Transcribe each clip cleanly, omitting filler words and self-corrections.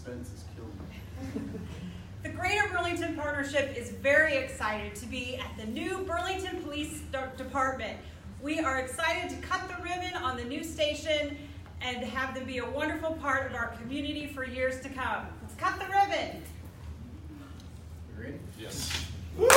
suspense is killing me. The Greater Burlington Partnership is very excited to be at the new Burlington Police Department. We are excited to cut the ribbon on the new station and have them be a wonderful part of our community for years to come. Let's cut the ribbon. You ready? Yes. Well,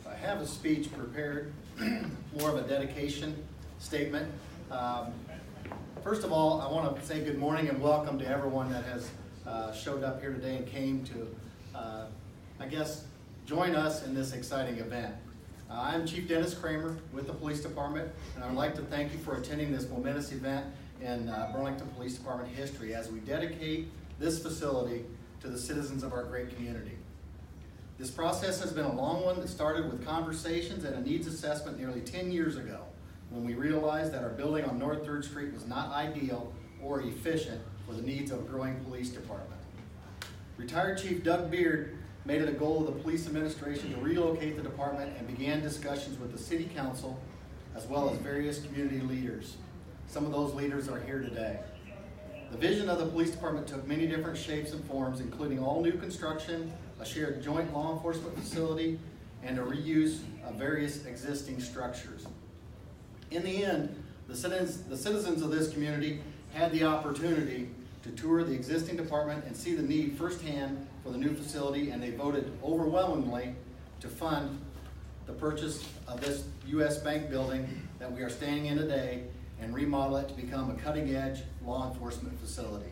I have a speech prepared, more of a dedication statement. First of all, I want to say good morning and welcome to everyone that has showed up here today and came to, I guess, join us in this exciting event. I'm Chief Dennis Kramer with the Police Department, and I would like to thank you for attending this momentous event in Burlington Police Department history as we dedicate this facility to the citizens of our great community. This process has been a long one that started with conversations and a needs assessment nearly 10 years ago, when we realized that our building on North 3rd Street was not ideal or efficient for the needs of a growing police department. Retired Chief Doug Beard made it a goal of the police administration to relocate the department and began discussions with the city council as well as various community leaders. Some of those leaders are here today. The vision of the police department took many different shapes and forms, including all new construction, a shared joint law enforcement facility, and a reuse of various existing structures. In the end, the citizens of this community had the opportunity to tour the existing department and see the need firsthand for the new facility, and they voted overwhelmingly to fund the purchase of this U.S. Bank building that we are standing in today and remodel it to become a cutting-edge law enforcement facility.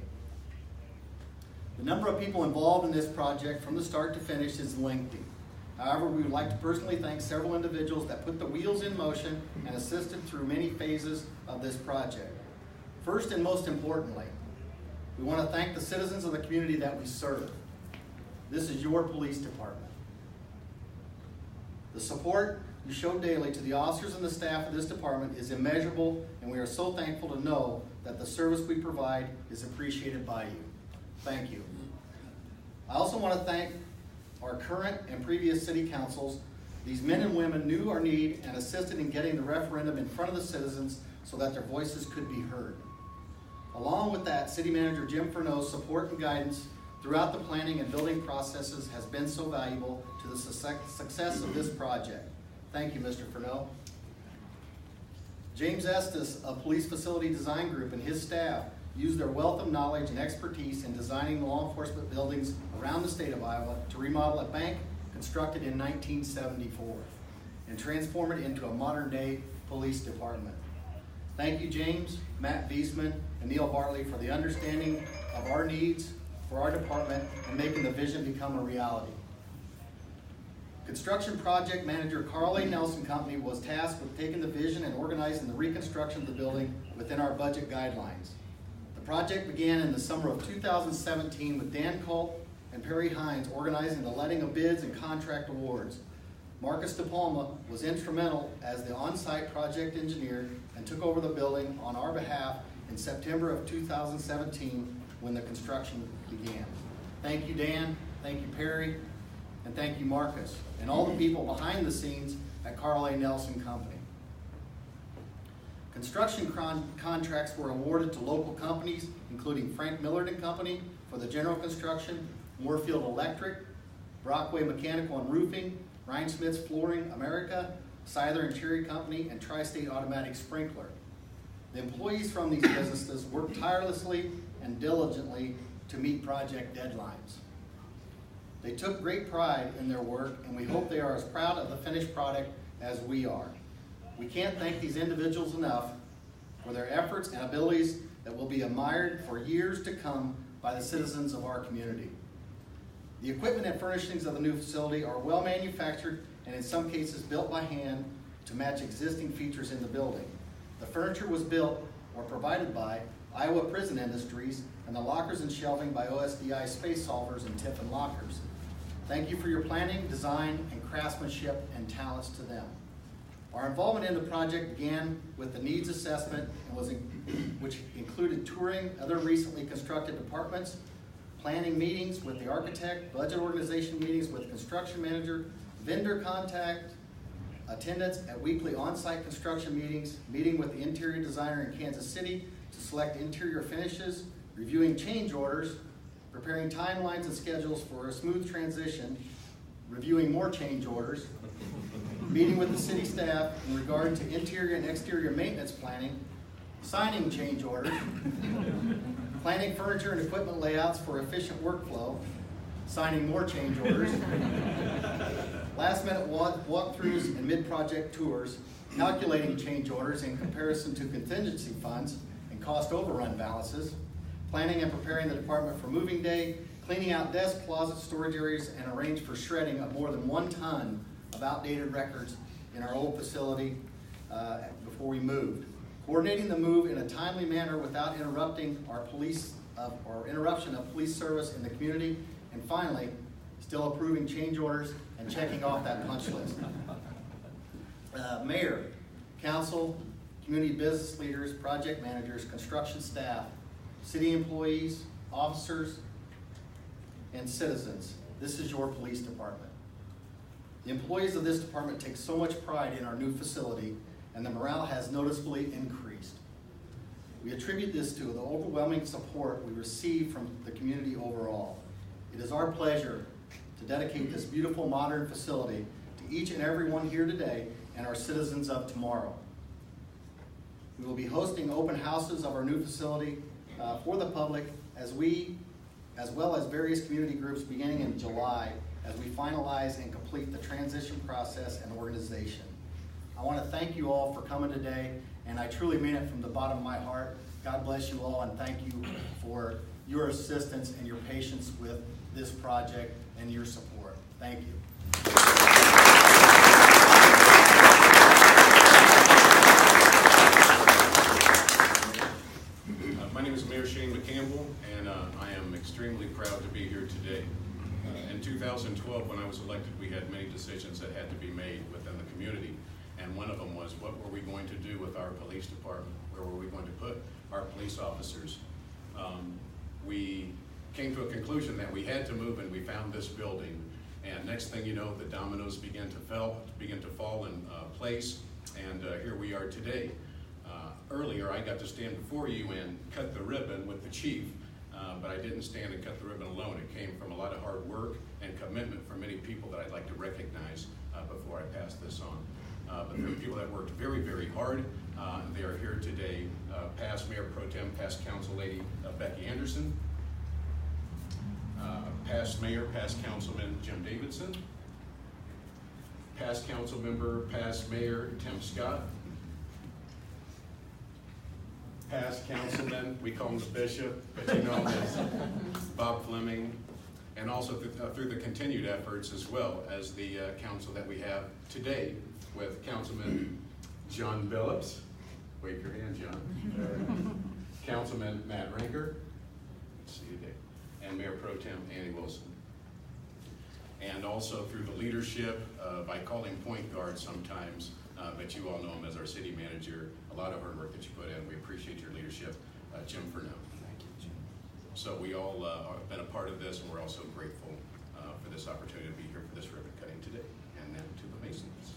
The number of people involved in this project from the start to finish is lengthy. However, we would like to personally thank several individuals that put the wheels in motion and assisted through many phases of this project. First and most importantly, we want to thank the citizens of the community that we serve. This is your police department. The support you show daily to the officers and the staff of this department is immeasurable, and we are so thankful to know that the service we provide is appreciated by you. Thank you. I also want to thank our current and previous city councils. These men and women knew our need and assisted in getting the referendum in front of the citizens so that their voices could be heard. Along with that, City Manager Jim Furneaux's support and guidance throughout the planning and building processes has been so valuable to the success of this project. Thank you, Mr. Furneaux. James Estes of Police Facility Design Group and his staff used their wealth of knowledge and expertise in designing law enforcement buildings around the state of Iowa to remodel a bank constructed in 1974 and transform it into a modern-day police department. Thank you, James, Matt Wiesman, and Neil Bartley for the understanding of our needs for our department and making the vision become a reality. Construction project manager Carl A. Nelson Company was tasked with taking the vision and organizing the reconstruction of the building within our budget guidelines. The project began in the summer of 2017 with Dan Colt and Perry Hines organizing the letting of bids and contract awards. Marcus DePalma was instrumental as the on-site project engineer and took over the building on our behalf in September of 2017 when the construction began. Thank you, Dan, thank you, Perry, and thank you, Marcus, and all the people behind the scenes at Carl A. Nelson Company. Construction contracts were awarded to local companies, including Frank Millard and Company for the general construction, Moorfield Electric, Brockway Mechanical and Roofing, Ryan Smith's Flooring America, Scyther and Cherry Company, and Tri-State Automatic Sprinkler. The employees from these businesses worked tirelessly and diligently to meet project deadlines. They took great pride in their work, and we hope they are as proud of the finished product as we are. We can't thank these individuals enough for their efforts and abilities that will be admired for years to come by the citizens of our community. The equipment and furnishings of the new facility are well manufactured and in some cases built by hand to match existing features in the building. The furniture was built or provided by Iowa Prison Industries, and the lockers and shelving by OSDI Space Solvers and Tiffin Lockers. Thank you for your planning, design, and craftsmanship and talents to them. Our involvement in the project began with the needs assessment, which included touring other recently constructed departments, planning meetings with the architect, budget organization meetings with construction manager, vendor contact, attendance at weekly on-site construction meetings, meeting with the interior designer in Kansas City to select interior finishes, reviewing change orders, preparing timelines and schedules for a smooth transition, reviewing more change orders, meeting with the city staff in regard to interior and exterior maintenance planning, signing change orders, planning furniture and equipment layouts for efficient workflow, signing more change orders, last minute walkthroughs and mid-project tours, calculating change orders in comparison to contingency funds and cost overrun balances, planning and preparing the department for moving day, cleaning out desks, closets, storage areas, and arrange for shredding of more than 1 ton of outdated records in our old facility before we moved. Coordinating the move in a timely manner without interrupting interruption of police service in the community. And finally, still approving change orders and checking off that punch list. Mayor, council, community business leaders, project managers, construction staff, city employees, officers, and citizens, this is your police department. The employees of this department take so much pride in our new facility, and the morale has noticeably increased. We attribute this to the overwhelming support we receive from the community overall. It is our pleasure to dedicate this beautiful modern facility to each and every one here today and our citizens of tomorrow. We will be hosting open houses of our new facility for the public as well as various community groups beginning in July as we finalize and complete the transition process and organization. I want to thank you all for coming today, and I truly mean it from the bottom of my heart. God bless you all, and thank you for your assistance and your patience with this project and your support. Thank you. My name is Mayor Shane McCampbell, and I am extremely proud to be here today. In 2012, when I was elected, we had many decisions that had to be made within the community. And one of them was, what were we going to do with our police department? Where were we going to put our police officers? We came to a conclusion that we had to move, and we found this building. And next thing you know, the dominoes began to fall in place, and here we are today. Earlier, I got to stand before you and cut the ribbon with the chief, but I didn't stand and cut the ribbon alone. It came from a lot of hard work and commitment from many people that I'd like to recognize before I pass this on. But there are people that worked very, very hard. They are here today. Past Mayor Pro Tem, past Council Lady Becky Anderson, past Mayor, past Councilman Jim Davidson, past Council Member, past Mayor Tim Scott, past Councilman, we call him the Bishop, but you know him as Bob Fleming, and also through the continued efforts as well as the council that we have today with Councilman John Billups. Wave your hand, John. Councilman Matt Rinker. Let's see you, Dave. And Mayor Pro Tem Annie Wilson. And also through the leadership, by calling point guard sometimes, but you all know him as our city manager. A lot of hard work that you put in. We appreciate your leadership, Jim Furneaux. Thank you, Jim. So we all have been a part of this, and we're also grateful for this opportunity to be here for this ribbon cutting today. And now to the Masons.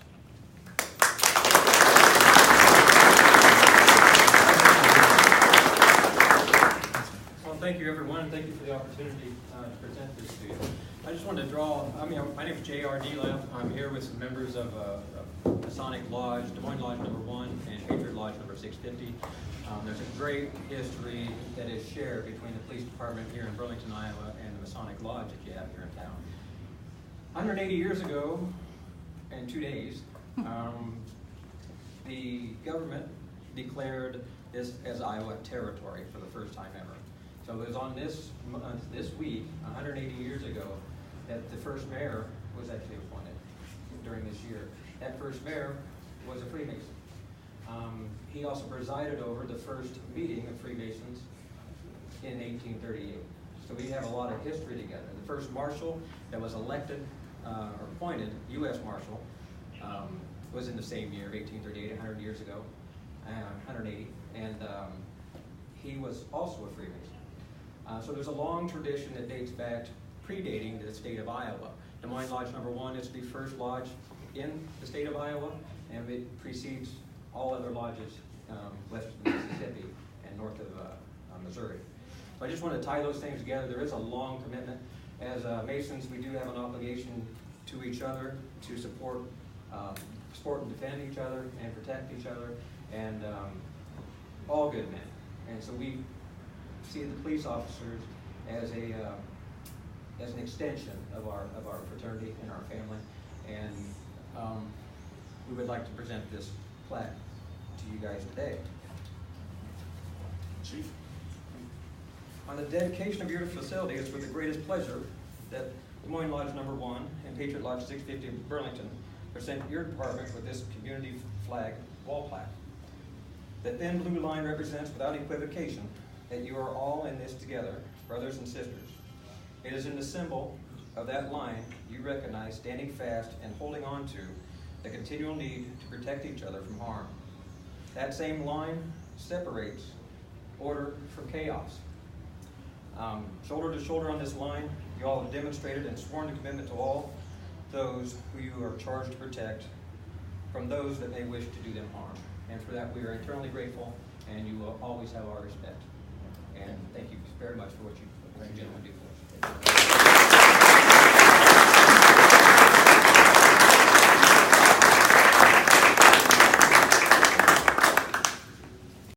Well, thank you, everyone. Thank you for the opportunity to present this to you. I just wanted to draw, my name is J.R. Delap. I'm here with some members of Masonic Lodge, Des Moines Lodge number 1 and Patriot Lodge number 650. There's a great history that is shared between the police department here in Burlington, Iowa, and the Masonic Lodge that you have here in town. 180 years ago, and 2 days, the government declared this as Iowa territory for the first time ever. So it was on this week, 180 years ago, that the first mayor was actually appointed during this year. That first mayor was a Freemason. He also presided over the first meeting of Freemasons in 1838. So we have a lot of history together. The first marshal that was elected or appointed, U.S. Marshal, was in the same year, 1838, 100 years ago, 180, and he was also a Freemason. So there's a long tradition that dates back, predating the state of Iowa. Des Moines Lodge number 1 is the first lodge in the state of Iowa, and it precedes all other lodges west of Mississippi and north of Missouri. So I just want to tie those things together. There is a long commitment. As Masons, we do have an obligation to each other to support and defend each other and protect each other, and all good men. And so we see the police officers as an extension of our fraternity and our family, and we would like to present this plaque to you guys today. Chief. On the dedication of your facility, it's with the greatest pleasure that Des Moines Lodge number 1 and Patriot Lodge 650 of Burlington present your department with this community flag wall plaque. The thin blue line represents without equivocation that you are all in this together, brothers and sisters. It is in the symbol of that line you recognize standing fast and holding on to the continual need to protect each other from harm. That same line separates order from chaos. Shoulder to shoulder on this line, you all have demonstrated and sworn a commitment to all those who you are charged to protect from those that may wish to do them harm. And for that, we are eternally grateful, and you will always have our respect. And thank you very much for what you gentlemen do.